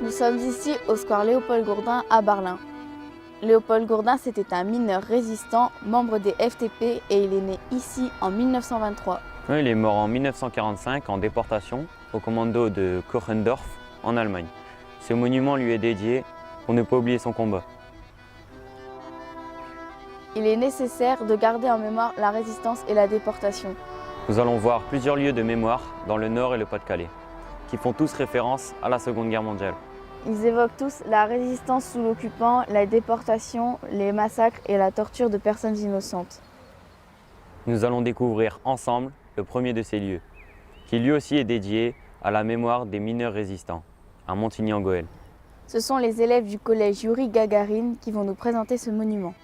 Nous sommes ici au square Léopold Gourdin à Berlin. Léopold Gourdin, c'était un mineur résistant, membre des FTP, et il est né ici en 1923. Oui, il est mort en 1945 en déportation au commando de Kochendorf en Allemagne. Ce monument lui est dédié pour ne pas oublier son combat. Il est nécessaire de garder en mémoire la résistance et la déportation. Nous allons voir plusieurs lieux de mémoire dans le Nord et le Pas-de-Calais, qui font tous référence à la Seconde Guerre mondiale. Ils évoquent tous la résistance sous l'occupant, la déportation, les massacres et la torture de personnes innocentes. Nous allons découvrir ensemble le premier de ces lieux, qui lui aussi est dédié à la mémoire des mineurs résistants, à Montigny-en-Gohelle. Ce sont les élèves du collège Yuri Gagarine qui vont nous présenter ce monument.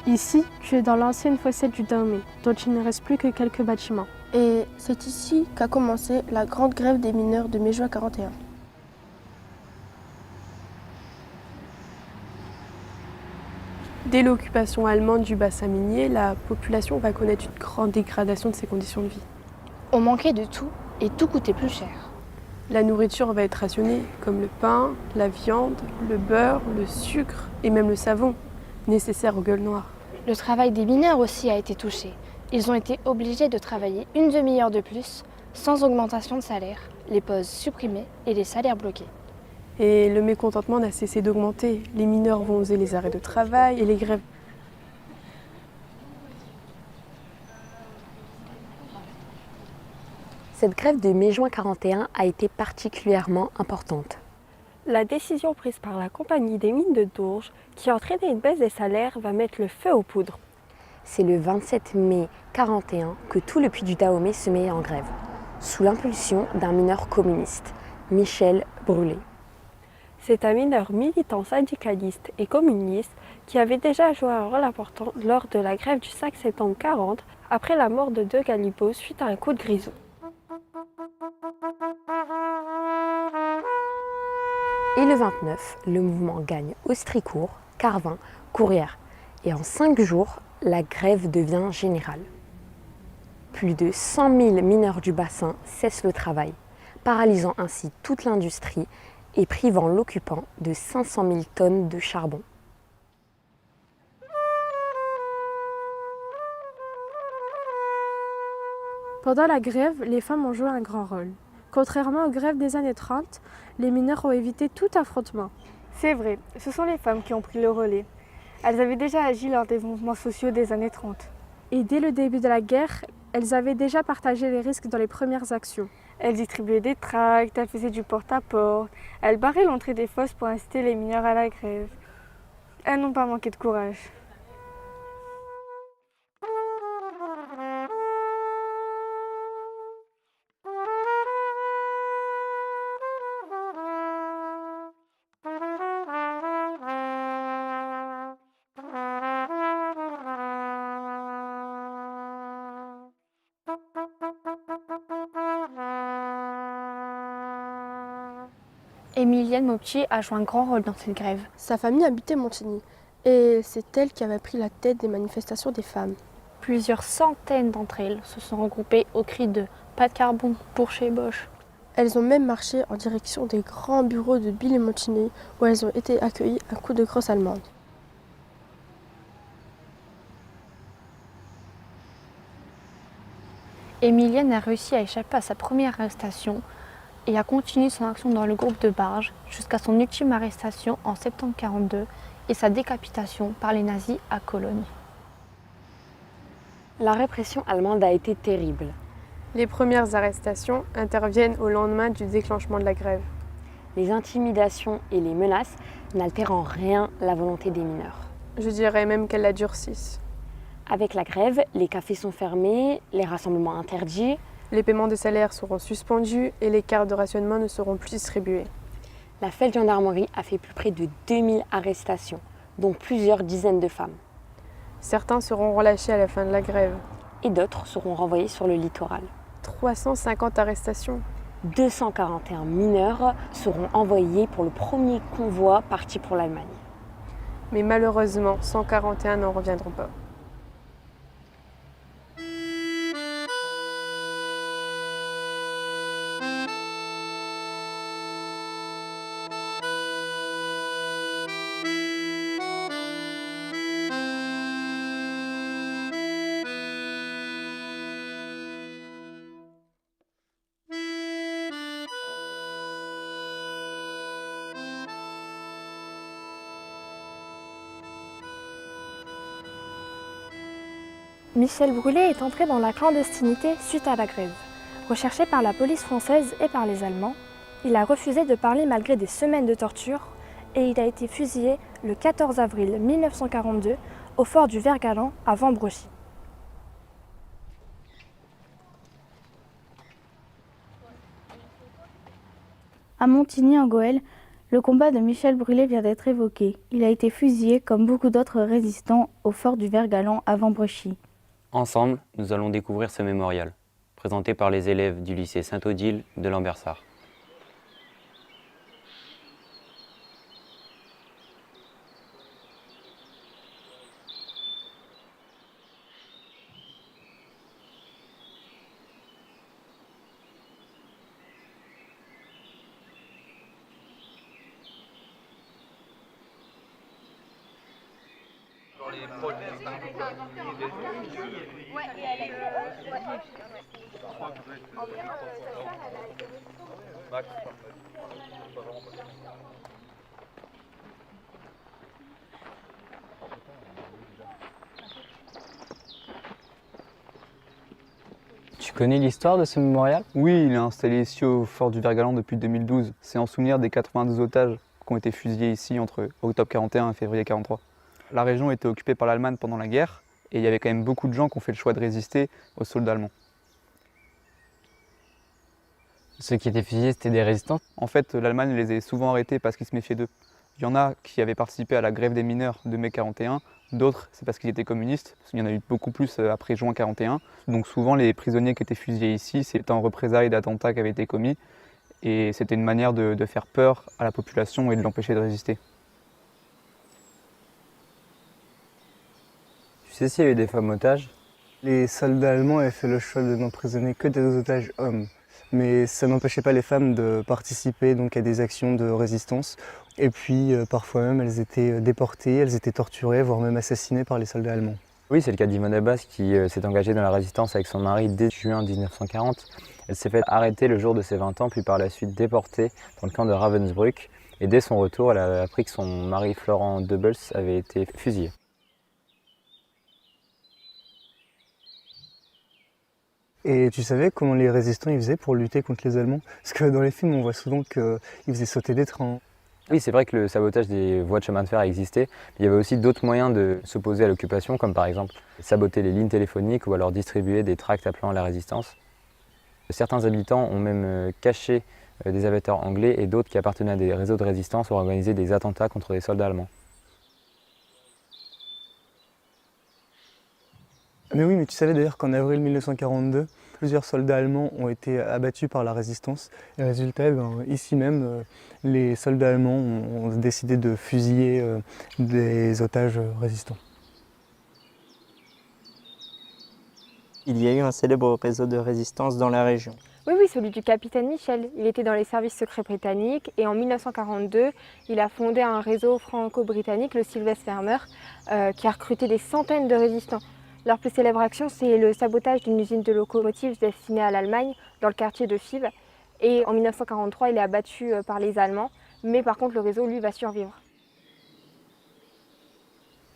Ici, tu es dans l'ancienne fossette du Dahomey, dont il ne reste plus que quelques bâtiments. Et c'est ici qu'a commencé la grande grève des mineurs de mai-juin 41. Dès l'occupation allemande du bassin minier, la population va connaître une grande dégradation de ses conditions de vie. On manquait de tout et tout coûtait plus cher. La nourriture va être rationnée, comme le pain, la viande, le beurre, le sucre et même le savon, nécessaire aux gueules noires. Le travail des mineurs aussi a été touché. Ils ont été obligés de travailler une demi-heure de plus, sans augmentation de salaire, les pauses supprimées et les salaires bloqués. Et le mécontentement n'a cessé d'augmenter. Les mineurs vont oser les arrêts de travail et les grèves. Cette grève de mai-juin 41 a été particulièrement importante. La décision prise par la compagnie des mines de Dourges, qui a entraîné une baisse des salaires, va mettre le feu aux poudres. C'est le 27 mai 41 que tout le puits du Dahomey se met en grève, sous l'impulsion d'un mineur communiste, Michel Brûlé. C'est un mineur militant syndicaliste et communiste qui avait déjà joué un rôle important lors de la grève du 5 septembre 40, après la mort de deux galibots suite à un coup de grisou. Et le 29, le mouvement gagne Austricourt, Carvin, Courrières. Et en 5 jours, la grève devient générale. Plus de 100 000 mineurs du bassin cessent le travail, paralysant ainsi toute l'industrie et privant l'occupant de 500 000 tonnes de charbon. Pendant la grève, les femmes ont joué un grand rôle. Contrairement aux grèves des années 30, les mineurs ont évité tout affrontement. C'est vrai, ce sont les femmes qui ont pris le relais. Elles avaient déjà agi lors des mouvements sociaux des années 30. Et dès le début de la guerre, elles avaient déjà partagé les risques dans les premières actions. Elles distribuaient des tracts, elles faisaient du porte-à-porte, elles barraient l'entrée des fosses pour inciter les mineurs à la grève. Elles n'ont pas manqué de courage. Émilienne Mopti a joué un grand rôle dans cette grève. Sa famille habitait Montigny et c'est elle qui avait pris la tête des manifestations des femmes. Plusieurs centaines d'entre elles se sont regroupées au cri de « Pas de carbone pour chez Bosch ». Elles ont même marché en direction des grands bureaux de Bill et Montigny où elles ont été accueillies à coups de crosse allemande. Émilienne a réussi à échapper à sa première arrestation et a continué son action dans le groupe de Barge jusqu'à son ultime arrestation en septembre 1942 et sa décapitation par les nazis à Cologne. La répression allemande a été terrible. Les premières arrestations interviennent au lendemain du déclenchement de la grève. les intimidations et les menaces n'altèrent en rien la volonté des mineurs. Je dirais même qu'elles la durcissent. Avec la grève, les cafés sont fermés, les rassemblements interdits. Les paiements des salaires seront suspendus et les cartes de rationnement ne seront plus distribuées. La Feldgendarmerie a fait plus près de 2000 arrestations, dont plusieurs dizaines de femmes. Certains seront relâchés à la fin de la grève. Et d'autres seront renvoyés sur le littoral. 350 arrestations. 241 mineurs seront envoyés pour le premier convoi parti pour l'Allemagne. Mais malheureusement, 141 n'en reviendront pas. Michel Brûlé est entré dans la clandestinité suite à la grève. Recherché par la police française et par les Allemands, il a refusé de parler malgré des semaines de torture et il a été fusillé le 14 avril 1942 au fort du Vert-Galant à Vambrochy. À Montigny en Goële, le combat de Michel Brûlé vient d'être évoqué. Il a été fusillé comme beaucoup d'autres résistants au fort du Vert-Galant à Vambrochy. Ensemble, nous allons découvrir ce mémorial, présenté par les élèves du lycée Saint-Odile de Lambersart. Tu connais l'histoire de ce mémorial? Oui, il est installé ici au fort du Vert-Galant depuis 2012. C'est en souvenir des 92 otages qui ont été fusillés ici entre octobre 41 et février 43. La région était occupée par l'Allemagne pendant la guerre et il y avait quand même beaucoup de gens qui ont fait le choix de résister aux soldats allemands. Ceux qui étaient fusillés, c'était des résistants? En fait, l'Allemagne les a souvent arrêtés parce qu'ils se méfiaient d'eux. Il y en a qui avaient participé à la grève des mineurs de mai 41, d'autres c'est parce qu'ils étaient communistes, parce qu'il y en a eu beaucoup plus après juin 41. Donc souvent les prisonniers qui étaient fusillés ici, c'était en représailles d'attentats qui avaient été commis et c'était une manière de faire peur à la population et de l'empêcher de résister. Tu sais s'il y a eu des femmes otages? Les soldats allemands avaient fait le choix de n'emprisonner que des otages hommes. Mais ça n'empêchait pas les femmes de participer donc, à des actions de résistance. Et puis parfois même elles étaient déportées, elles étaient torturées, voire même assassinées par les soldats allemands. Oui, c'est le cas d'Yvonne Abbas qui s'est engagée dans la résistance avec son mari dès juin 1940. Elle s'est fait arrêter le jour de ses 20 ans, puis par la suite déportée dans le camp de Ravensbrück. Et dès son retour, elle a appris que son mari Florent Debels avait été fusillé. Et tu savais comment les résistants ils faisaient pour lutter contre les Allemands? Parce que dans les films, on voit souvent qu'ils faisaient sauter des trains. Oui, c'est vrai que le sabotage des voies de chemin de fer a existé. Mais il y avait aussi d'autres moyens de s'opposer à l'occupation, comme par exemple saboter les lignes téléphoniques ou alors distribuer des tracts appelant à la résistance. Certains habitants ont même caché des aviateurs anglais et d'autres qui appartenaient à des réseaux de résistance ont organisé des attentats contre des soldats allemands. Mais oui, mais tu savais d'ailleurs qu'en avril 1942, plusieurs soldats allemands ont été abattus par la résistance. Et résultat, ici même, les soldats allemands ont décidé de fusiller des otages résistants. Il y a eu un célèbre réseau de résistance dans la région. Oui, celui du capitaine Michel. Il était dans les services secrets britanniques et en 1942, il a fondé un réseau franco-britannique, le Sylvester Farmer, qui a recruté des centaines de résistants. Leur plus célèbre action, c'est le sabotage d'une usine de locomotives destinée à l'Allemagne, dans le quartier de Fives. Et en 1943, il est abattu par les Allemands, mais par contre, le réseau, lui, va survivre.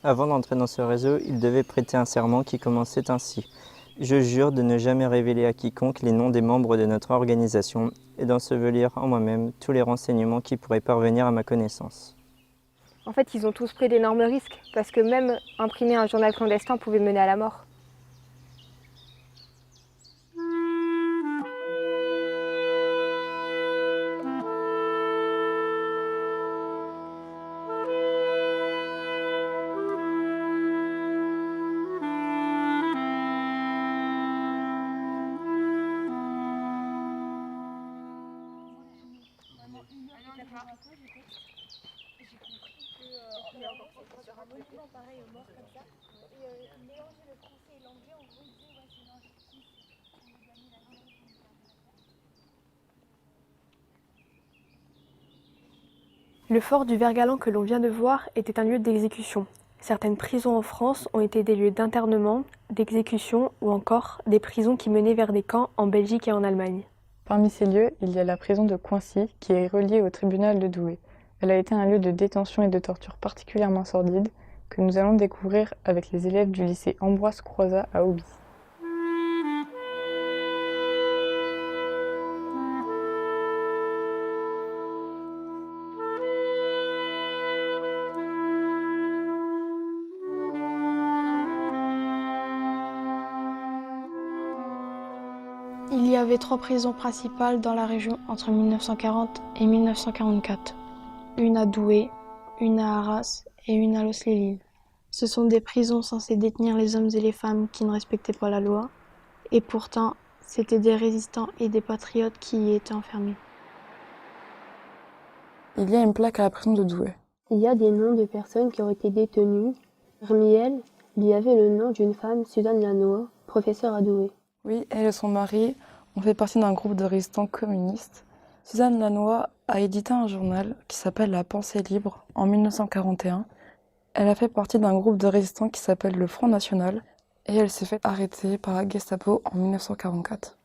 Avant d'entrer dans ce réseau, il devait prêter un serment qui commençait ainsi. Je jure de ne jamais révéler à quiconque les noms des membres de notre organisation et d'ensevelir en moi-même tous les renseignements qui pourraient parvenir à ma connaissance. En fait, ils ont tous pris d'énormes risques, parce que même imprimer un journal clandestin pouvait mener à la mort. Le fort du Vert-Galant que l'on vient de voir était un lieu d'exécution. Certaines prisons en France ont été des lieux d'internement, d'exécution ou encore des prisons qui menaient vers des camps en Belgique et en Allemagne. Parmi ces lieux, il y a la prison de Coincy qui est reliée au tribunal de Douai. Elle a été un lieu de détention et de torture particulièrement sordide que nous allons découvrir avec les élèves du lycée Ambroise Croizat à Auby. Il y avait 3 prisons principales dans la région entre 1940 et 1944. Une à Douai, une à Arras et une à Los-les-Lilles. Ce sont des prisons censées détenir les hommes et les femmes qui ne respectaient pas la loi, et pourtant, c'étaient des résistants et des patriotes qui y étaient enfermés. Il y a une plaque à la prison de Douai. Il y a des noms de personnes qui ont été détenues. Parmi elles, il y avait le nom d'une femme, Suzanne Lannoy, professeure à Douai. Oui, elle et son mari ont fait partie d'un groupe de résistants communistes. Suzanne Lannoy a édité un journal qui s'appelle La Pensée libre en 1941. Elle a fait partie d'un groupe de résistants qui s'appelle le Front National et elle s'est fait arrêter par la Gestapo en 1944.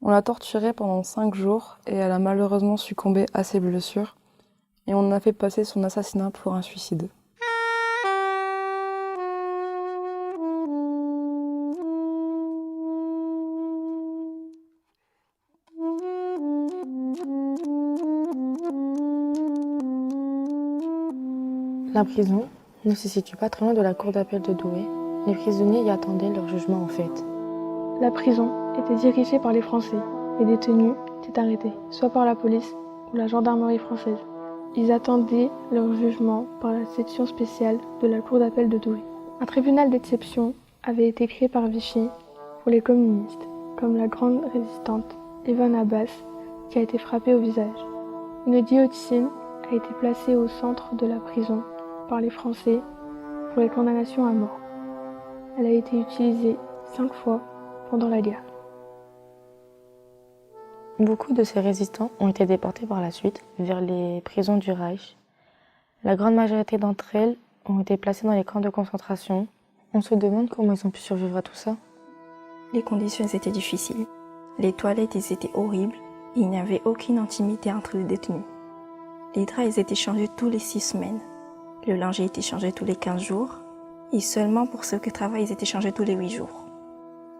On l'a torturée pendant 5 jours et elle a malheureusement succombé à ses blessures et on a fait passer son assassinat pour un suicide. La prison ne se situe pas très loin de la cour d'appel de Douai. Les prisonniers y attendaient leur jugement en fait. La prison était dirigée par les Français. Les détenus étaient arrêtés, soit par la police ou la gendarmerie française. Ils attendaient leur jugement par la section spéciale de la cour d'appel de Douai. Un tribunal d'exception avait été créé par Vichy pour les communistes, comme la grande résistante Evan Abbas, qui a été frappée au visage. Une guillotine a été placée au centre de la prison par les Français pour les condamnations à mort. Elle a été utilisée 5 fois pendant la guerre. Beaucoup de ces résistants ont été déportés par la suite vers les prisons du Reich. La grande majorité d'entre elles ont été placées dans les camps de concentration. On se demande comment ils ont pu survivre à tout ça. Les conditions étaient difficiles. Les toilettes étaient horribles et il n'y avait aucune intimité entre les détenus. Les draps étaient changés tous les 6 semaines. Le linge était changé tous les 15 jours. Et seulement pour ceux qui travaillent, ils étaient changés tous les 8 jours.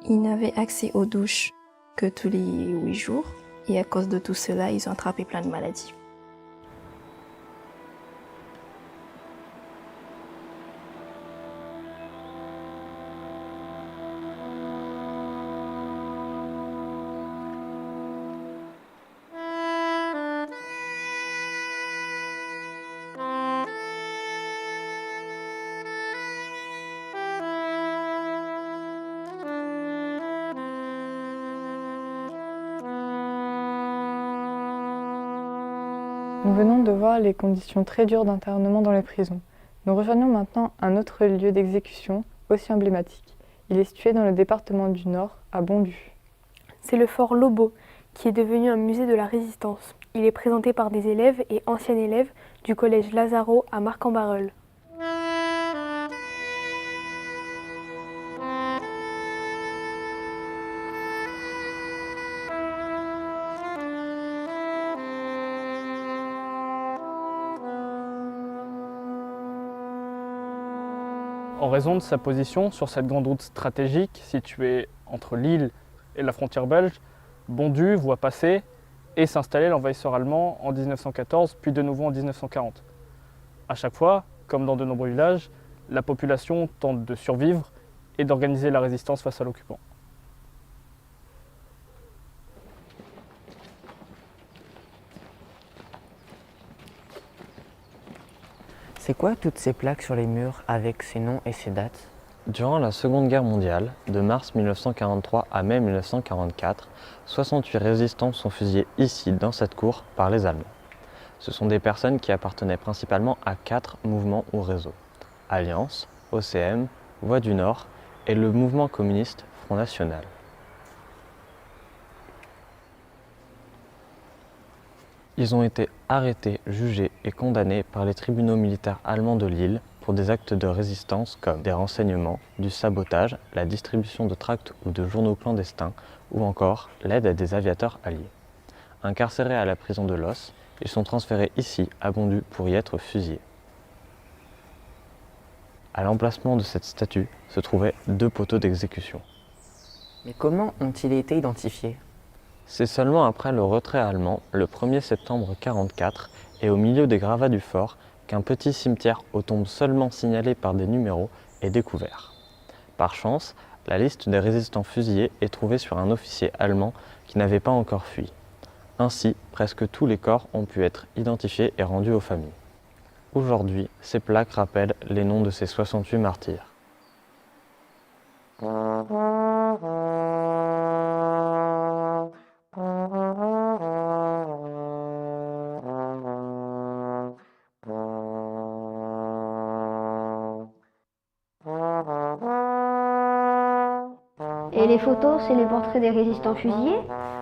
Ils n'avaient accès aux douches que tous les 8 jours. Et à cause de tout cela, ils ont attrapé plein de maladies. Nous venons de voir les conditions très dures d'internement dans les prisons. Nous rejoignons maintenant un autre lieu d'exécution, aussi emblématique. Il est situé dans le département du Nord, à Bondy. C'est le fort Lobau, qui est devenu un musée de la Résistance. Il est présenté par des élèves et anciens élèves du collège Lazaro à Marc-en-Barœul. En raison de sa position sur cette grande route stratégique située entre Lille et la frontière belge, Bondu voit passer et s'installer l'envahisseur allemand en 1914, puis de nouveau en 1940. À chaque fois, comme dans de nombreux villages, la population tente de survivre et d'organiser la résistance face à l'occupant. C'est quoi toutes ces plaques sur les murs avec ces noms et ces dates? Durant la Seconde Guerre mondiale, de mars 1943 à mai 1944, 68 résistants sont fusillés ici, dans cette cour, par les Allemands. Ce sont des personnes qui appartenaient principalement à 4 mouvements ou réseaux: Alliance, OCM, Voix du Nord et le mouvement communiste Front National. Ils ont été arrêtés, jugés et condamnés par les tribunaux militaires allemands de Lille pour des actes de résistance comme des renseignements, du sabotage, la distribution de tracts ou de journaux clandestins ou encore l'aide à des aviateurs alliés. Incarcérés à la prison de Los, ils sont transférés ici à Bondu pour y être fusillés. À l'emplacement de cette statue se trouvaient 2 poteaux d'exécution. Mais comment ont-ils été identifiés? C'est seulement après le retrait allemand, le 1er septembre 1944, et au milieu des gravats du fort, qu'un petit cimetière aux tombes seulement signalées par des numéros est découvert. Par chance, la liste des résistants fusillés est trouvée sur un officier allemand qui n'avait pas encore fui. Ainsi, presque tous les corps ont pu être identifiés et rendus aux familles. Aujourd'hui, ces plaques rappellent les noms de ces 68 martyrs. Et les photos, c'est les portraits des résistants fusillés?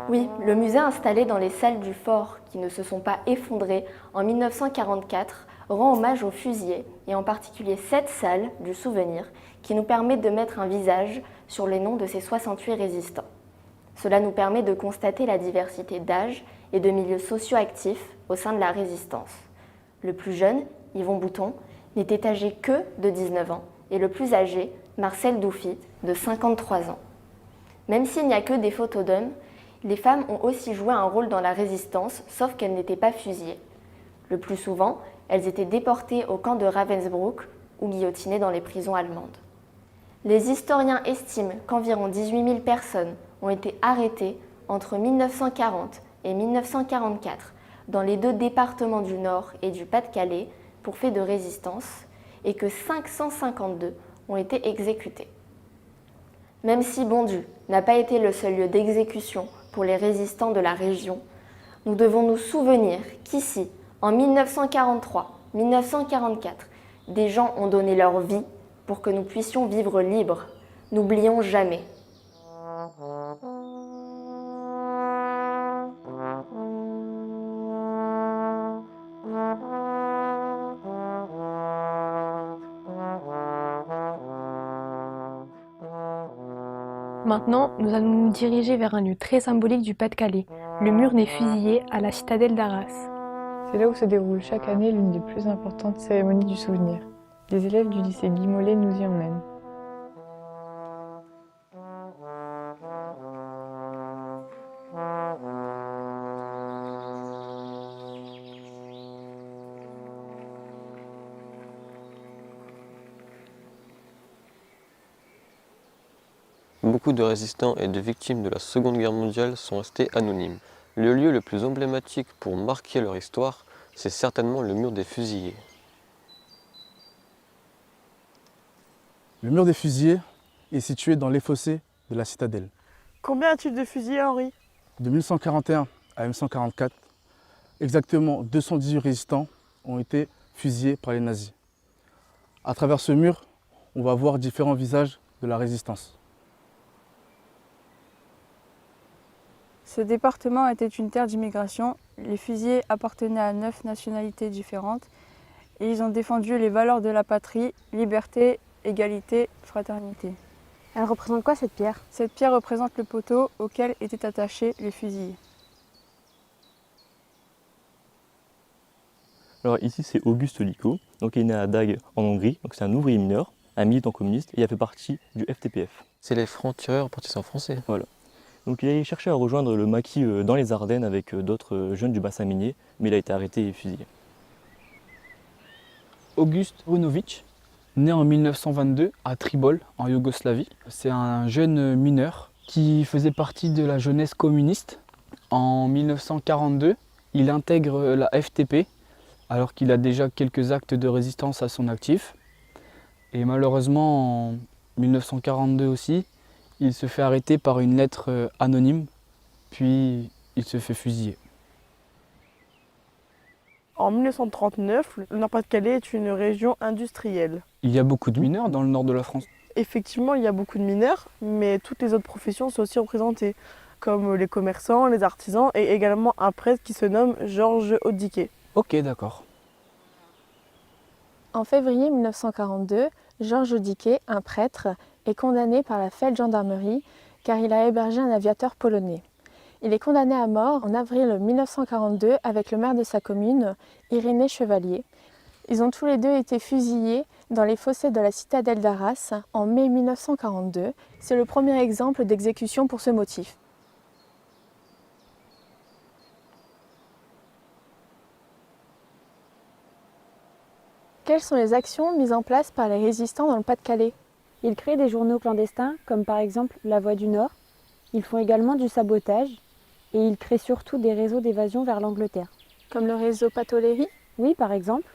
Oui, le musée installé dans les salles du fort qui ne se sont pas effondrées en 1944 rend hommage aux fusillés et en particulier cette salle du souvenir qui nous permet de mettre un visage sur les noms de ces 68 résistants. Cela nous permet de constater la diversité d'âge et de milieux socio-actifs au sein de la résistance. Le plus jeune, Yvon Bouton, n'était âgé que de 19 ans et le plus âgé, Marcel Doufi, de 53 ans. Même s'il n'y a que des photos d'hommes, les femmes ont aussi joué un rôle dans la résistance, sauf qu'elles n'étaient pas fusillées. Le plus souvent, elles étaient déportées au camp de Ravensbrück ou guillotinées dans les prisons allemandes. Les historiens estiment qu'environ 18 000 personnes ont été arrêtées entre 1940 et 1944 dans les 2 départements du Nord et du Pas-de-Calais pour faits de résistance et que 552 ont été exécutées. Même si Bondu n'a pas été le seul lieu d'exécution pour les résistants de la région, nous devons nous souvenir qu'ici, en 1943-1944, des gens ont donné leur vie pour que nous puissions vivre libres. N'oublions jamais. Maintenant, nous allons nous diriger vers un lieu très symbolique du Pas-de-Calais, le mur des fusillés à la citadelle d'Arras. C'est là où se déroule chaque année l'une des plus importantes cérémonies du souvenir. Les élèves du lycée Guy Mollet nous y emmènent. Beaucoup de résistants et de victimes de la Seconde Guerre mondiale sont restés anonymes. Le lieu le plus emblématique pour marquer leur histoire, c'est certainement le mur des fusillés. Le mur des fusillés est situé dans les fossés de la citadelle. Combien as-tu de fusillés, Henri? De 1141 à 1944, exactement 218 résistants ont été fusillés par les nazis. À travers ce mur, on va voir différents visages de la résistance. Ce département était une terre d'immigration. Les fusillés appartenaient à 9 nationalités différentes et ils ont défendu les valeurs de la patrie, liberté, égalité, fraternité. Elle représente quoi cette pierre? Cette pierre représente le poteau auquel étaient attachés les fusillés. Alors ici c'est Auguste Licot, donc il est né à Dag en Hongrie, donc c'est un ouvrier mineur. un militant communiste et il a fait partie du FTPF. C'est les francs-tireurs partisans français. Voilà. Donc il a cherché à rejoindre le maquis dans les Ardennes avec d'autres jeunes du bassin minier, mais il a été arrêté et fusillé. August Runović, né en 1922 à Tribol, en Yougoslavie. C'est un jeune mineur qui faisait partie de la jeunesse communiste. En 1942, il intègre la FTP, alors qu'il a déjà quelques actes de résistance à son actif. Et malheureusement, en 1942 aussi, il se fait arrêter par une lettre anonyme, puis il se fait fusiller. En 1939, le Nord-Pas-de-Calais est une région industrielle. Il y a beaucoup de mineurs dans le nord de la France. Effectivement, il y a beaucoup de mineurs, mais toutes les autres professions sont aussi représentées, comme les commerçants, les artisans et également un prêtre qui se nomme Georges Odiquet. Ok, d'accord. En février 1942, Georges Odiquet, un prêtre, est condamné par la Feldgendarmerie car il a hébergé un aviateur polonais. Il est condamné à mort en avril 1942 avec le maire de sa commune, Irénée Chevalier. Ils ont tous les deux été fusillés dans les fossés de la citadelle d'Arras en mai 1942. C'est le premier exemple d'exécution pour ce motif. Quelles sont les actions mises en place par les résistants dans le Pas-de-Calais ? Ils créent des journaux clandestins, comme par exemple La Voix du Nord. Ils font également du sabotage et ils créent surtout des réseaux d'évasion vers l'Angleterre. Comme le réseau Patoléry ? Oui, par exemple.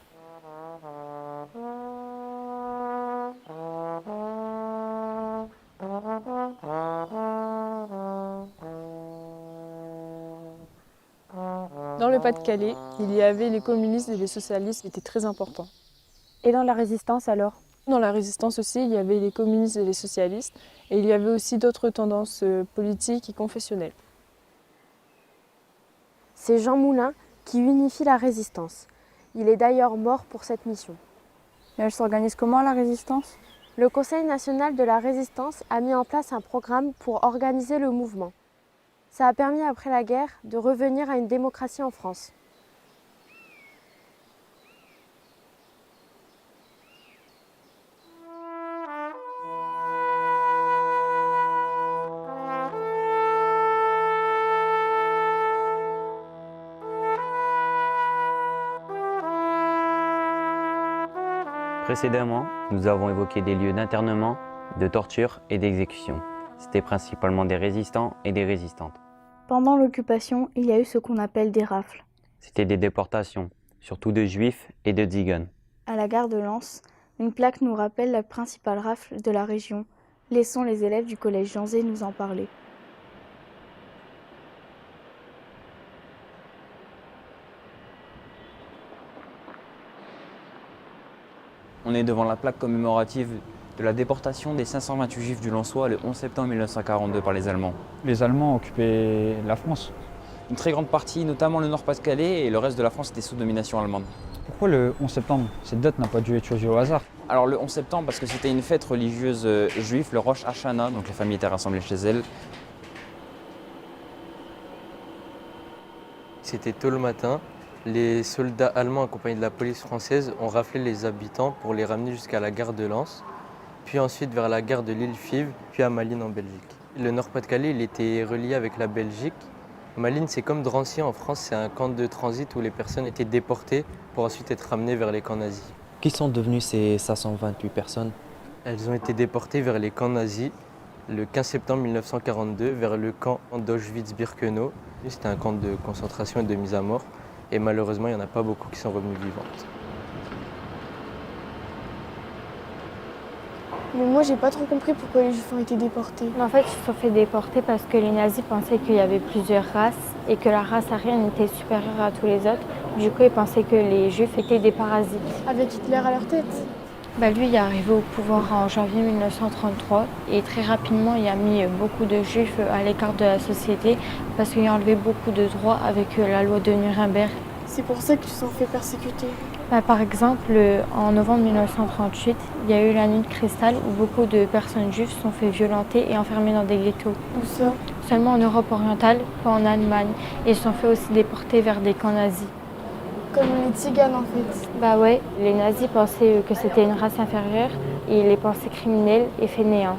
Dans le Pas-de-Calais, il y avait les communistes et les socialistes qui étaient très importants. Et dans la résistance alors ? Dans la résistance aussi, il y avait les communistes et les socialistes, et il y avait aussi d'autres tendances politiques et confessionnelles. C'est Jean Moulin qui unifie la résistance. Il est d'ailleurs mort pour cette mission. Et elle s'organise comment la résistance ? Le Conseil national de la résistance a mis en place un programme pour organiser le mouvement. Ça a permis après la guerre de revenir à une démocratie en France. Précédemment, nous avons évoqué des lieux d'internement, de torture et d'exécution. C'était principalement des résistants et des résistantes. Pendant l'occupation, il y a eu ce qu'on appelle des rafles. C'était des déportations, surtout de juifs et de tziganes. À la gare de Lens, une plaque nous rappelle la principale rafle de la région. Laissons les élèves du collège Jean Zay nous en parler. On est devant la plaque commémorative de la déportation des 528 juifs du Lensois le 11 septembre 1942 par les Allemands. Les Allemands occupaient la France. Une très grande partie, notamment le Nord-Pas-de-Calais, et le reste de la France était sous domination allemande. Pourquoi le 11 septembre? Cette date n'a pas dû être choisie au hasard. Alors le 11 septembre parce que c'était une fête religieuse juive, le Rosh Hashanah, donc les familles étaient rassemblées chez elles. C'était tôt le matin. Les soldats allemands accompagnés de la police française ont raflé les habitants pour les ramener jusqu'à la gare de Lens, puis ensuite vers la gare de Lille-Fives, puis à Malines en Belgique. Le Nord-Pas-de-Calais, il était relié avec la Belgique. Malines, c'est comme Drancy en France, c'est un camp de transit où les personnes étaient déportées pour ensuite être ramenées vers les camps nazis. Qui sont devenues ces 528 personnes? Elles ont été déportées vers les camps nazis le 15 septembre 1942 vers le camp d'Auschwitz-Birkenau. C'était un camp de concentration et de mise à mort. Et malheureusement, il n'y en a pas beaucoup qui sont revenues vivantes. Mais moi, j'ai pas trop compris pourquoi les Juifs ont été déportés. En fait, ils se sont fait déporter parce que les nazis pensaient qu'il y avait plusieurs races et que la race aryenne était supérieure à tous les autres. Du coup, ils pensaient que les Juifs étaient des parasites. Avec Hitler à leur tête. Lui, il est arrivé au pouvoir en janvier 1933 et très rapidement, il a mis beaucoup de Juifs à l'écart de la société parce qu'il a enlevé beaucoup de droits avec la loi de Nuremberg. C'est pour ça qu'ils se sont fait persécuter. Par exemple, en novembre 1938, il y a eu la nuit de cristal où beaucoup de personnes juives se sont fait violenter et enfermées dans des ghettos. Où ça? Seulement en Europe orientale, pas en Allemagne. Et ils se sont fait aussi déporter vers des camps nazis. Comme les tziganes en fait. Bah ouais, les nazis pensaient que c'était une race inférieure et ils les pensaient criminels et fainéants.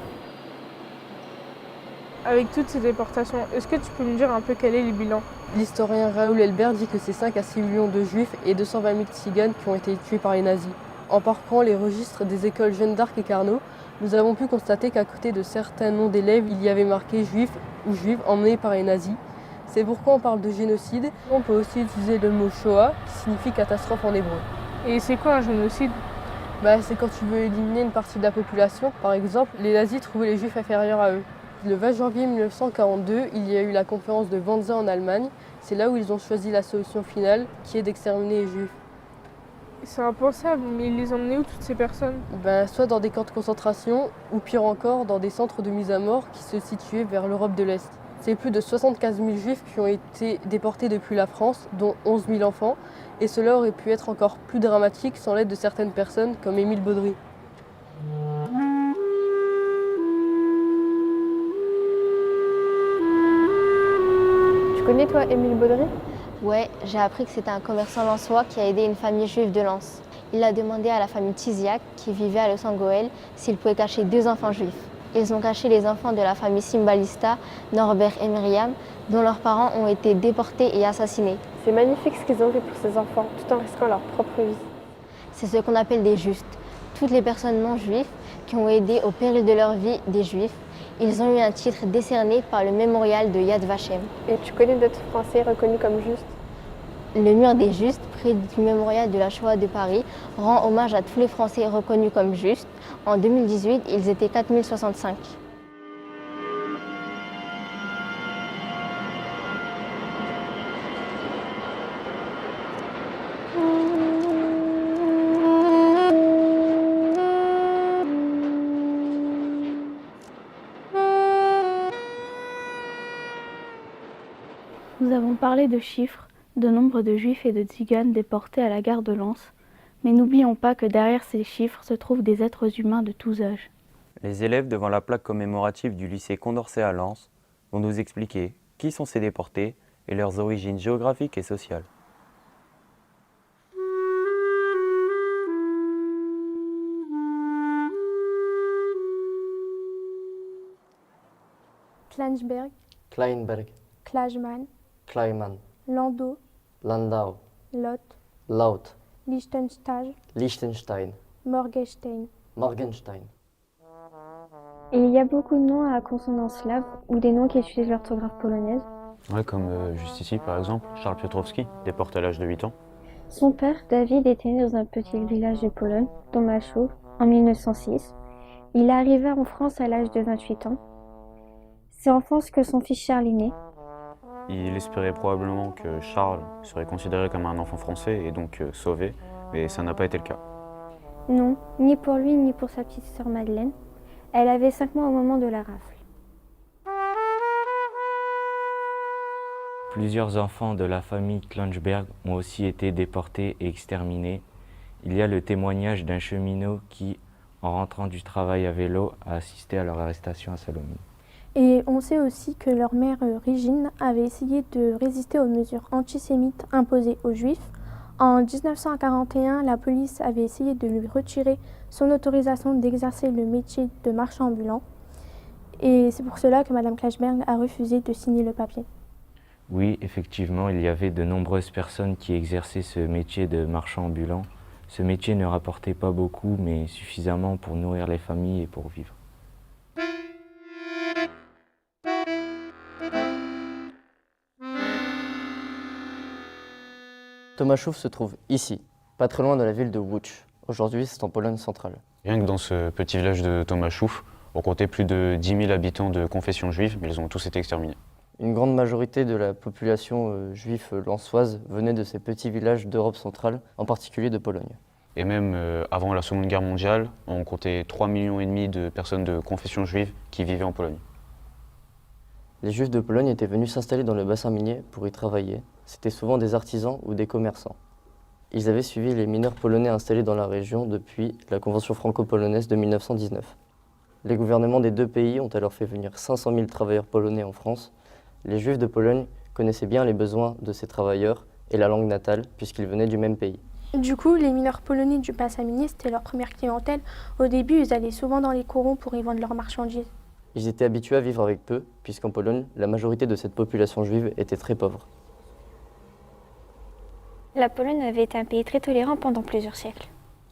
Avec toutes ces déportations, est-ce que tu peux me dire un peu quel est le bilan? L'historien Raoul Elbert dit que c'est 5 à 6 millions de juifs et 220 000 tziganes qui ont été tués par les nazis. En parcourant les registres des écoles Jeanne d'Arc et Carnot, nous avons pu constater qu'à côté de certains noms d'élèves, il y avait marqué juifs ou juives emmenés par les nazis. C'est pourquoi on parle de génocide. On peut aussi utiliser le mot Shoah, qui signifie catastrophe en hébreu. Et c'est quoi un génocide? C'est quand tu veux éliminer une partie de la population. Par exemple, les nazis trouvaient les juifs inférieurs à eux. Le 20 janvier 1942, il y a eu la conférence de Wannsee en Allemagne. C'est là où ils ont choisi la solution finale, qui est d'exterminer les juifs. C'est impensable, mais ils les emmenaient où toutes ces personnes? Soit dans des camps de concentration, ou pire encore, dans des centres de mise à mort qui se situaient vers l'Europe de l'Est. C'est plus de 75 000 juifs qui ont été déportés depuis la France, dont 11 000 enfants, et cela aurait pu être encore plus dramatique sans l'aide de certaines personnes, comme Émile Baudry. Tu connais toi Émile Baudry? Ouais, j'ai appris que c'était un commerçant lensois qui a aidé une famille juive de Lens. Il a demandé à la famille Tiziak, qui vivait à Los Angeles, s'il pouvait cacher 2 enfants juifs. Ils ont caché les enfants de la famille Simbalista, Norbert et Myriam, dont leurs parents ont été déportés et assassinés. C'est magnifique ce qu'ils ont fait pour ces enfants, tout en risquant leur propre vie. C'est ce qu'on appelle des justes. Toutes les personnes non juives qui ont aidé au péril de leur vie des juifs, ils ont eu un titre décerné par le mémorial de Yad Vashem. Et tu connais d'autres Français reconnus comme justes? Le mur des justes, près du mémorial de la Shoah de Paris, rend hommage à tous les Français reconnus comme justes. En 2018, ils étaient 4065. Nous avons parlé de chiffres, de nombre de juifs et de tziganes déportés à la gare de Lens, mais n'oublions pas que derrière ces chiffres se trouvent des êtres humains de tous âges. Les élèves devant la plaque commémorative du lycée Condorcet à Lens vont nous expliquer qui sont ces déportés et leurs origines géographiques et sociales. Kleinsberg, Kleinberg, Klajman, Kleiman, Landau, Landau, Lot, Laut, Liechtenstein, Liechtenstein, Morgenstein. Morgenstein. Et il y a beaucoup de noms à consonance slave ou des noms qui utilisent l'orthographe polonaise. Ouais, comme juste ici par exemple, Charles Piotrowski, déporté à l'âge de 8 ans. Son père, David, était né dans un petit village de Pologne, Tomaszów, en 1906. Il est arrivé en France à l'âge de 28 ans. C'est en France que son fils Charles est né. Il espérait probablement que Charles serait considéré comme un enfant français et donc sauvé, mais ça n'a pas été le cas. Non, ni pour lui ni pour sa petite sœur Madeleine. Elle avait 5 mois au moment de la rafle. Plusieurs enfants de la famille Kleinsberg ont aussi été déportés et exterminés. Il y a le témoignage d'un cheminot qui, en rentrant du travail à vélo, a assisté à leur arrestation à Salomé. Et on sait aussi que leur mère, Régine, avait essayé de résister aux mesures antisémites imposées aux Juifs. En 1941, la police avait essayé de lui retirer son autorisation d'exercer le métier de marchand ambulant. Et c'est pour cela que Mme Kleinsberg a refusé de signer le papier. Oui, effectivement, il y avait de nombreuses personnes qui exerçaient ce métier de marchand ambulant. Ce métier ne rapportait pas beaucoup, mais suffisamment pour nourrir les familles et pour vivre. Tomaszów se trouve ici, pas très loin de la ville de Łódź. Aujourd'hui, c'est en Pologne centrale. Rien que dans ce petit village de Tomaszów, on comptait plus de 10 000 habitants de confession juive, mais ils ont tous été exterminés. Une grande majorité de la population juive lensoise venait de ces petits villages d'Europe centrale, en particulier de Pologne. Et même avant la Seconde Guerre mondiale, on comptait 3,5 millions de personnes de confession juive qui vivaient en Pologne. Les Juifs de Pologne étaient venus s'installer dans le bassin minier pour y travailler. C'était souvent des artisans ou des commerçants. Ils avaient suivi les mineurs polonais installés dans la région depuis la Convention franco-polonaise de 1919. Les gouvernements des deux pays ont alors fait venir 500 000 travailleurs polonais en France. Les Juifs de Pologne connaissaient bien les besoins de ces travailleurs et la langue natale, puisqu'ils venaient du même pays. Du coup, les mineurs polonais du bassin minier, c'était leur première clientèle. Au début, ils allaient souvent dans les corons pour y vendre leurs marchandises. Ils étaient habitués à vivre avec peu, puisqu'en Pologne, la majorité de cette population juive était très pauvre. La Pologne avait été un pays très tolérant pendant plusieurs siècles.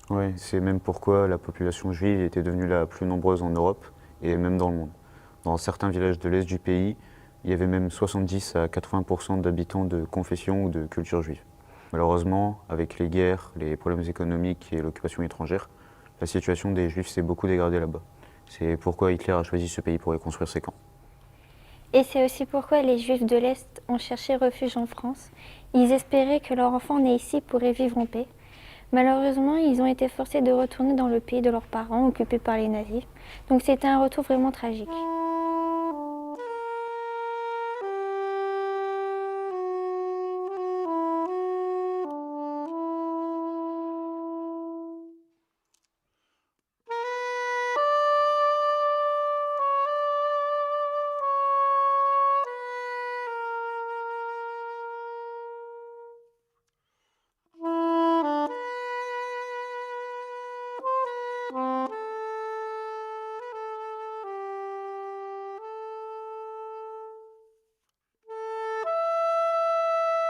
Oui, c'est même pourquoi la population juive était devenue la plus nombreuse en Europe et même dans le monde. Dans certains villages de l'Est du pays, il y avait même 70 à 80% d'habitants de confession ou de culture juive. Malheureusement, avec les guerres, les problèmes économiques et l'occupation étrangère, la situation des Juifs s'est beaucoup dégradée là-bas. C'est pourquoi Hitler a choisi ce pays pour y construire ses camps. Et c'est aussi pourquoi les Juifs de l'Est ont cherché refuge en France. Ils espéraient que leur enfant né ici pourrait vivre en paix. Malheureusement, ils ont été forcés de retourner dans le pays de leurs parents, occupés par les nazis. Donc c'était un retour vraiment tragique.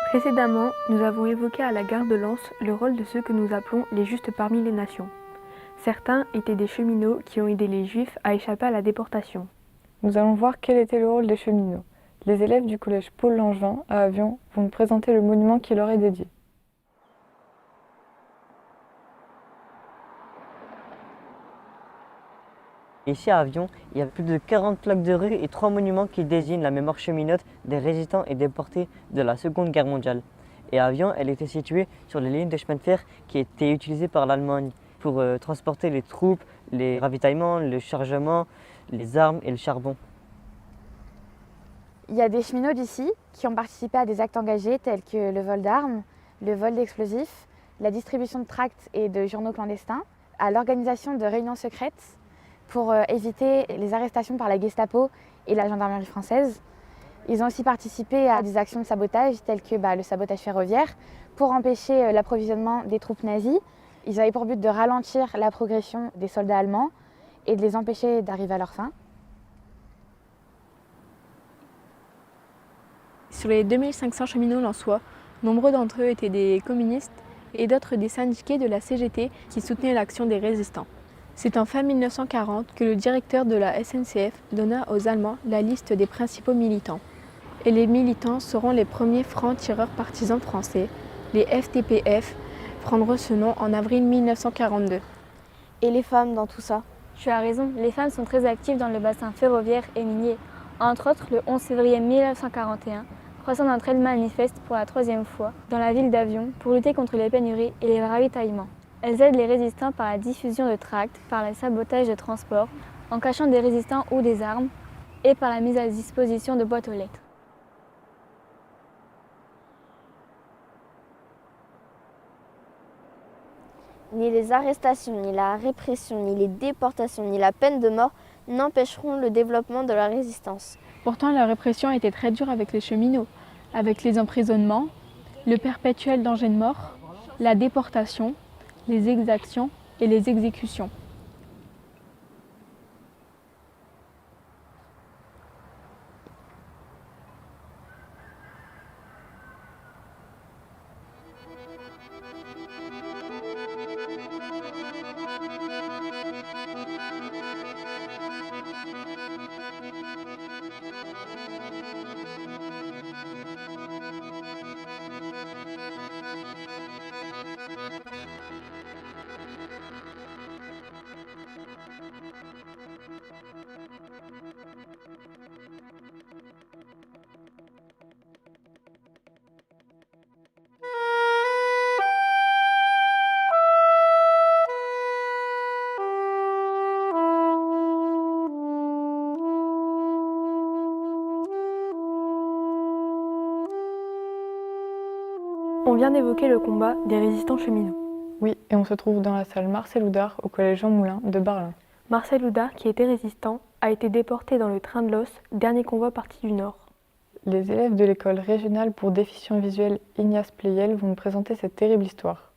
Précédemment, nous avons évoqué à la gare de Lens le rôle de ceux que nous appelons les justes parmi les nations. Certains étaient des cheminots qui ont aidé les Juifs à échapper à la déportation. Nous allons voir quel était le rôle des cheminots. Les élèves du collège Paul Langevin à Avion vont nous présenter le monument qui leur est dédié. Ici à Avion, il y a plus de 40 plaques de rue et 3 monuments qui désignent la mémoire cheminote des résistants et déportés de la Seconde Guerre mondiale. Et Avion, elle était située sur les lignes de chemin de fer qui étaient utilisées par l'Allemagne pour transporter les troupes, les ravitaillements, le chargement, les armes et le charbon. Il y a des cheminots d'ici qui ont participé à des actes engagés tels que le vol d'armes, le vol d'explosifs, la distribution de tracts et de journaux clandestins, à l'organisation de réunions secrètes pour éviter les arrestations par la Gestapo et la gendarmerie française. Ils ont aussi participé à des actions de sabotage telles que le sabotage ferroviaire pour empêcher l'approvisionnement des troupes nazies. Ils avaient pour but de ralentir la progression des soldats allemands et de les empêcher d'arriver à leur fin. Sur les 2500 cheminots lensois, nombreux d'entre eux étaient des communistes et d'autres des syndiqués de la CGT qui soutenaient l'action des résistants. C'est en fin 1940 que le directeur de la SNCF donna aux Allemands la liste des principaux militants. Et les militants seront les premiers francs-tireurs partisans français. Les FTPF prendront ce nom en avril 1942. Et les femmes dans tout ça? Tu as raison, les femmes sont très actives dans le bassin ferroviaire et minier. Entre autres, le 11 février 1941, 300 d'entre elles manifestent pour la 3e fois dans la ville d'Avion pour lutter contre les pénuries et les ravitaillements. Elles aident les résistants par la diffusion de tracts, par le sabotage de transport, en cachant des résistants ou des armes, et par la mise à disposition de boîtes aux lettres. Ni les arrestations, ni la répression, ni les déportations, ni la peine de mort n'empêcheront le développement de la résistance. Pourtant, la répression était très dure avec les cheminots, avec les emprisonnements, le perpétuel danger de mort, la déportation, les exactions et les exécutions. On vient d'évoquer le combat des résistants cheminots. Oui, et on se trouve dans la salle Marcel Oudard au collège Jean Moulin de Berlin. Marcel Oudard, qui était résistant, a été déporté dans le train de l'Os, dernier convoi parti du Nord. Les élèves de l'école régionale pour déficients visuels Ignace Pleyel vont nous présenter cette terrible histoire.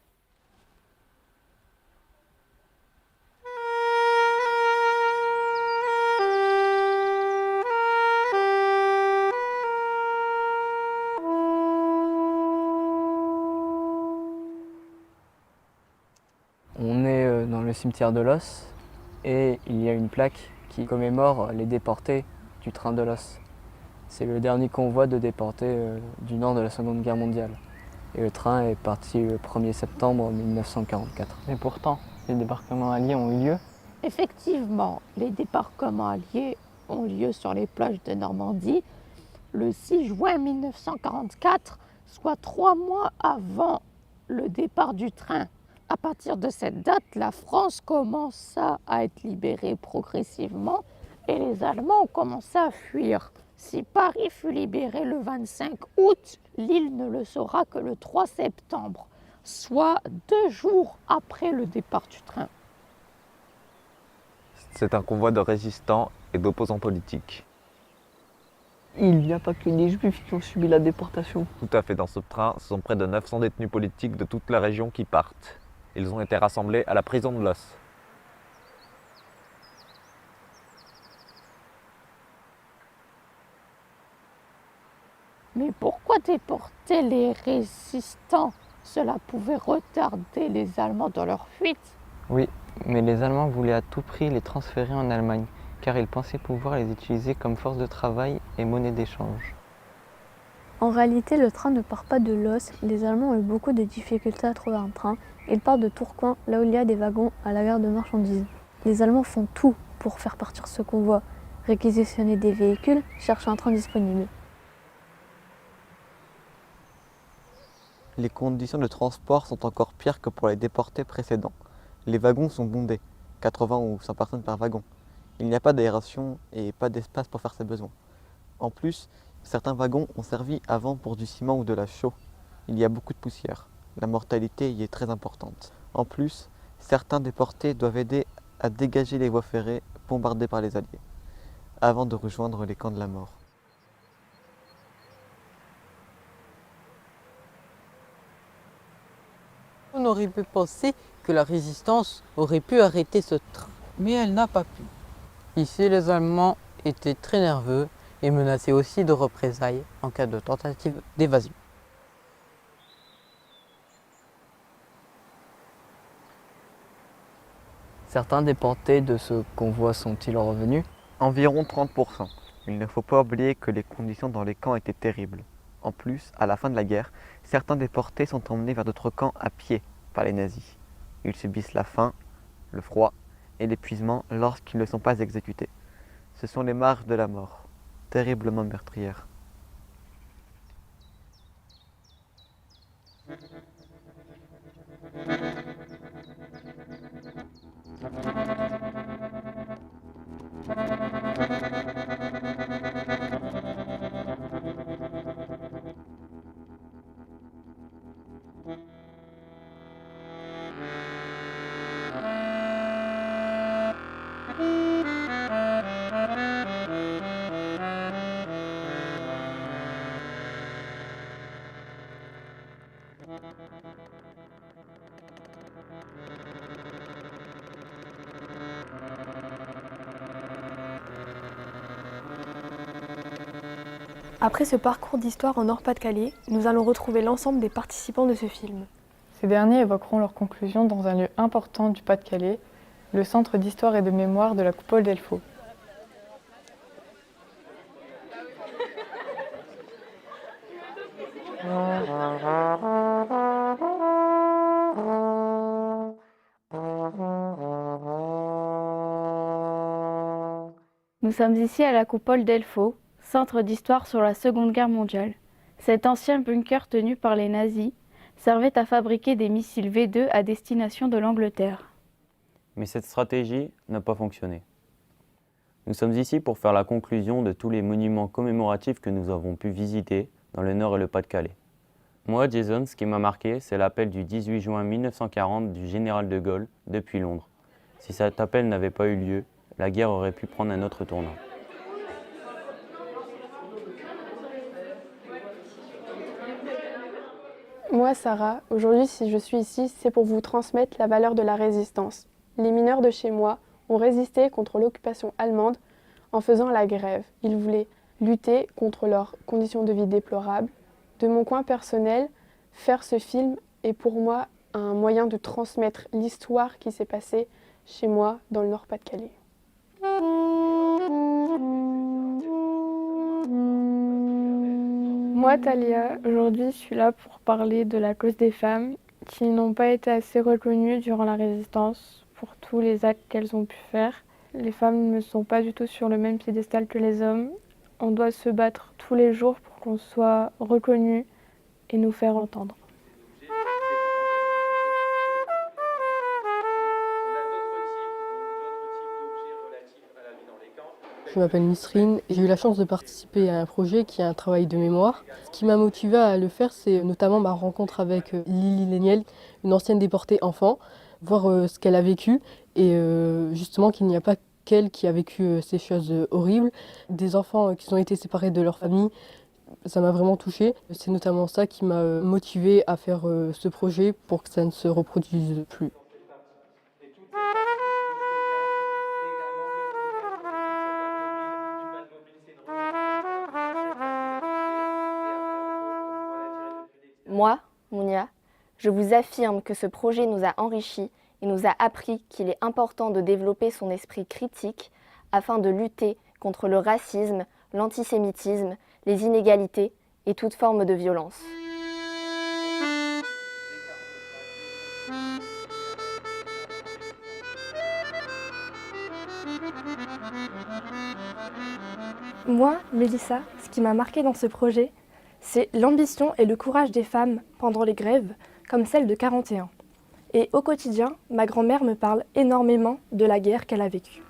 On est dans le cimetière de l'Os et il y a une plaque qui commémore les déportés du train de l'Os. C'est le dernier convoi de déportés du nord de la Seconde Guerre mondiale. Et le train est parti le 1er septembre 1944. Mais pourtant, les débarquements alliés ont eu lieu. Effectivement, les débarquements alliés ont lieu sur les plages de Normandie le 6 juin 1944, soit 3 mois avant le départ du train. À partir de cette date, la France commença à être libérée progressivement et les Allemands ont commencé à fuir. Si Paris fut libéré le 25 août, l'île ne le saura que le 3 septembre, soit 2 jours après le départ du train. C'est un convoi de résistants et d'opposants politiques. Il n'y a pas que les Juifs qui ont subi la déportation. Tout à fait, dans ce train, ce sont près de 900 détenus politiques de toute la région qui partent. Ils ont été rassemblés à la prison de l'Os. Mais pourquoi déporter les résistants? Cela pouvait retarder les Allemands dans leur fuite. Oui, mais les Allemands voulaient à tout prix les transférer en Allemagne, car ils pensaient pouvoir les utiliser comme force de travail et monnaie d'échange. En réalité, le train ne part pas de l'Os. Les Allemands ont eu beaucoup de difficultés à trouver un train. Ils partent de Tourcoing, là où il y a des wagons, à la gare de marchandises. Les Allemands font tout pour faire partir ce convoi. Réquisitionner des véhicules, chercher un train disponible. Les conditions de transport sont encore pires que pour les déportés précédents. Les wagons sont bondés, 80 ou 100 personnes par wagon. Il n'y a pas d'aération et pas d'espace pour faire ses besoins. En plus, certains wagons ont servi avant pour du ciment ou de la chaux. Il y a beaucoup de poussière. La mortalité y est très importante. En plus, certains déportés doivent aider à dégager les voies ferrées bombardées par les Alliés, avant de rejoindre les camps de la mort. On aurait pu penser que la résistance aurait pu arrêter ce train, mais elle n'a pas pu. Ici, les Allemands étaient très nerveux et menaçaient aussi de représailles en cas de tentative d'évasion. Certains déportés de ce convoi sont-ils revenus? Environ 30%. Il ne faut pas oublier que les conditions dans les camps étaient terribles. En plus, à la fin de la guerre, certains déportés sont emmenés vers d'autres camps à pied par les nazis. Ils subissent la faim, le froid et l'épuisement lorsqu'ils ne sont pas exécutés. Ce sont les marches de la mort, terriblement meurtrières. Après ce parcours d'histoire en Nord-Pas-de-Calais, nous allons retrouver l'ensemble des participants de ce film. Ces derniers évoqueront leurs conclusions dans un lieu important du Pas-de-Calais, le Centre d'histoire et de mémoire de la Coupole d'Elfaux. Nous sommes ici à la Coupole d'Elfaux, centre d'histoire sur la Seconde Guerre mondiale. Cet ancien bunker tenu par les nazis servait à fabriquer des missiles V2 à destination de l'Angleterre. Mais cette stratégie n'a pas fonctionné. Nous sommes ici pour faire la conclusion de tous les monuments commémoratifs que nous avons pu visiter dans le Nord et le Pas-de-Calais. Moi, Jason, ce qui m'a marqué, c'est l'appel du 18 juin 1940 du général de Gaulle depuis Londres. Si cet appel n'avait pas eu lieu, la guerre aurait pu prendre un autre tournant. Moi, Sarah, aujourd'hui, si je suis ici, c'est pour vous transmettre la valeur de la résistance. Les mineurs de chez moi ont résisté contre l'occupation allemande en faisant la grève. Ils voulaient lutter contre leurs conditions de vie déplorables. De mon coin personnel, faire ce film est pour moi un moyen de transmettre l'histoire qui s'est passée chez moi dans le Nord-Pas-de-Calais. Moi, Talia, aujourd'hui, je suis là pour parler de la cause des femmes qui n'ont pas été assez reconnues durant la résistance pour tous les actes qu'elles ont pu faire. Les femmes ne sont pas du tout sur le même piédestal que les hommes. On doit se battre tous les jours pour qu'on soit reconnus et nous faire entendre. Je m'appelle Nisrine et j'ai eu la chance de participer à un projet qui est un travail de mémoire. Ce qui m'a motivée à le faire, c'est notamment ma rencontre avec Lily Léniel, une ancienne déportée enfant, voir ce qu'elle a vécu et justement qu'il n'y a pas qu'elle qui a vécu ces choses horribles. Des enfants qui ont été séparés de leur famille, ça m'a vraiment touchée. C'est notamment ça qui m'a motivée à faire ce projet pour que ça ne se reproduise plus. Moi, Mounia, je vous affirme que ce projet nous a enrichis et nous a appris qu'il est important de développer son esprit critique afin de lutter contre le racisme, l'antisémitisme, les inégalités et toute forme de violence. Moi, Mélissa, ce qui m'a marqué dans ce projet, c'est l'ambition et le courage des femmes pendant les grèves, comme celle de 41. Et au quotidien, ma grand-mère me parle énormément de la guerre qu'elle a vécue.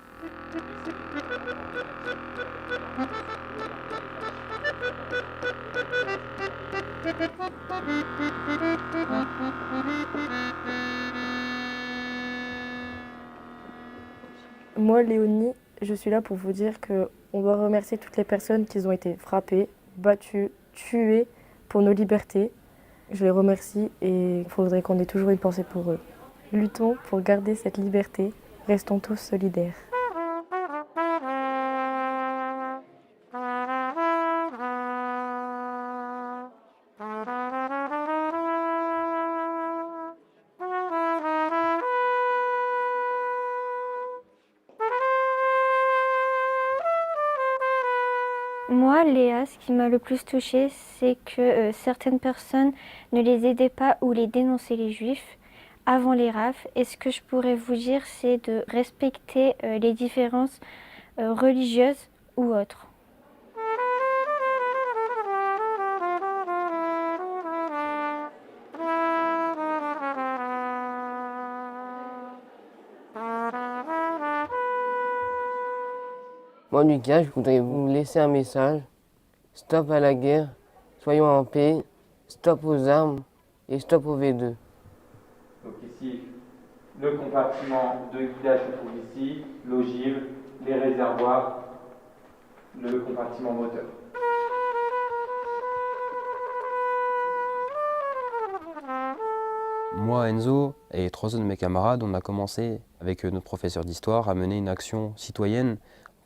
Moi, Léonie, je suis là pour vous dire qu'on doit remercier toutes les personnes qui ont été frappées, battues, tuées pour nos libertés. Je les remercie et il faudrait qu'on ait toujours une pensée pour eux. Luttons pour garder cette liberté, restons tous solidaires. Moi, Léa, ce qui m'a le plus touchée, c'est que certaines personnes ne les aidaient pas ou les dénonçaient les juifs avant les rafles. Et ce que je pourrais vous dire, c'est de respecter les différences religieuses ou autres. Moi, Lucas, je voudrais vous laisser un message. Stop à la guerre, soyons en paix, stop aux armes et stop au V2. Donc ici, le compartiment de guidage se trouve ici, l'ogive, les réservoirs, le compartiment moteur. Moi, Enzo et 3 autres de mes camarades, on a commencé avec notre professeur d'histoire à mener une action citoyenne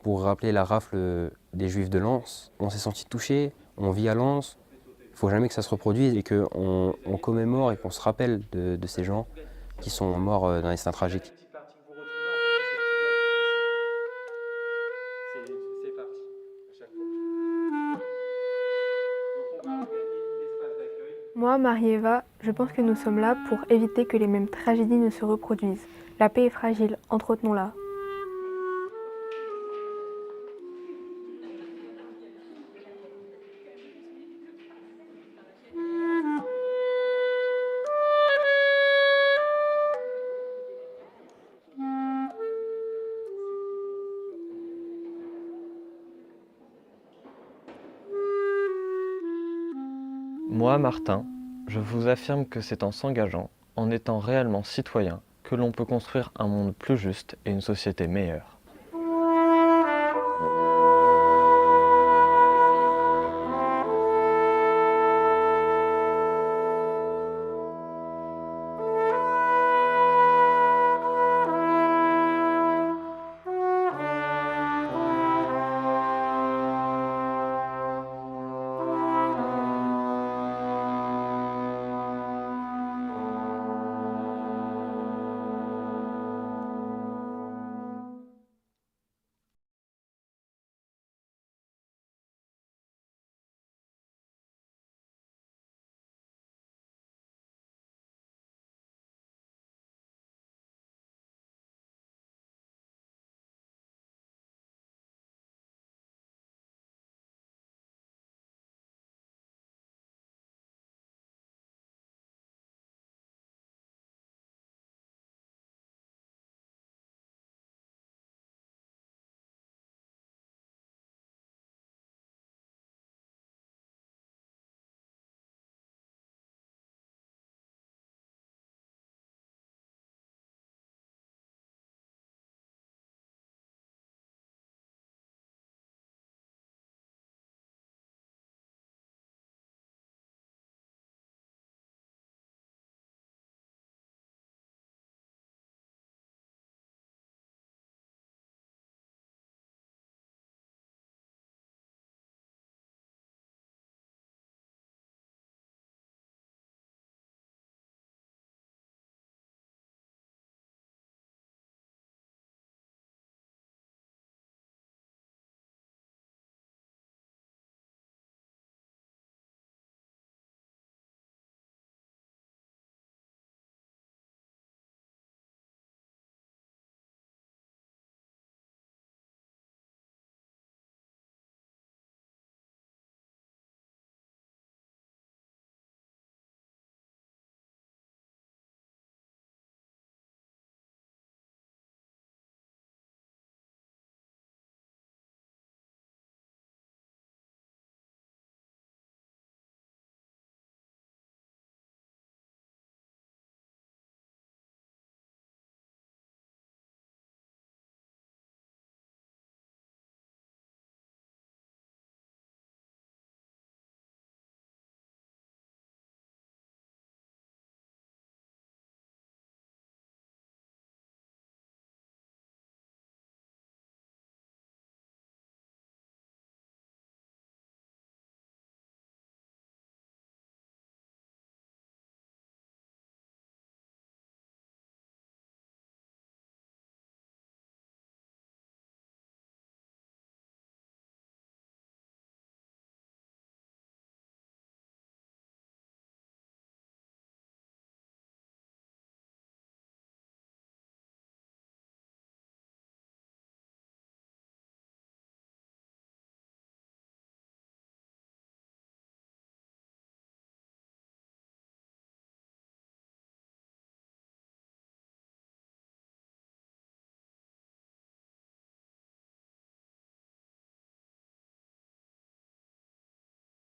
pour rappeler la rafle des Juifs de Lens. On s'est senti touchés, on vit à Lens, il ne faut jamais que ça se reproduise et qu'on commémore et qu'on se rappelle de ces gens qui sont morts d'un destin tragique. Moi, Marie-Eva, je pense que nous sommes là pour éviter que les mêmes tragédies ne se reproduisent. La paix est fragile, entretenons-la. Moi, Martin, je vous affirme que c'est en s'engageant, en étant réellement citoyen, que l'on peut construire un monde plus juste et une société meilleure.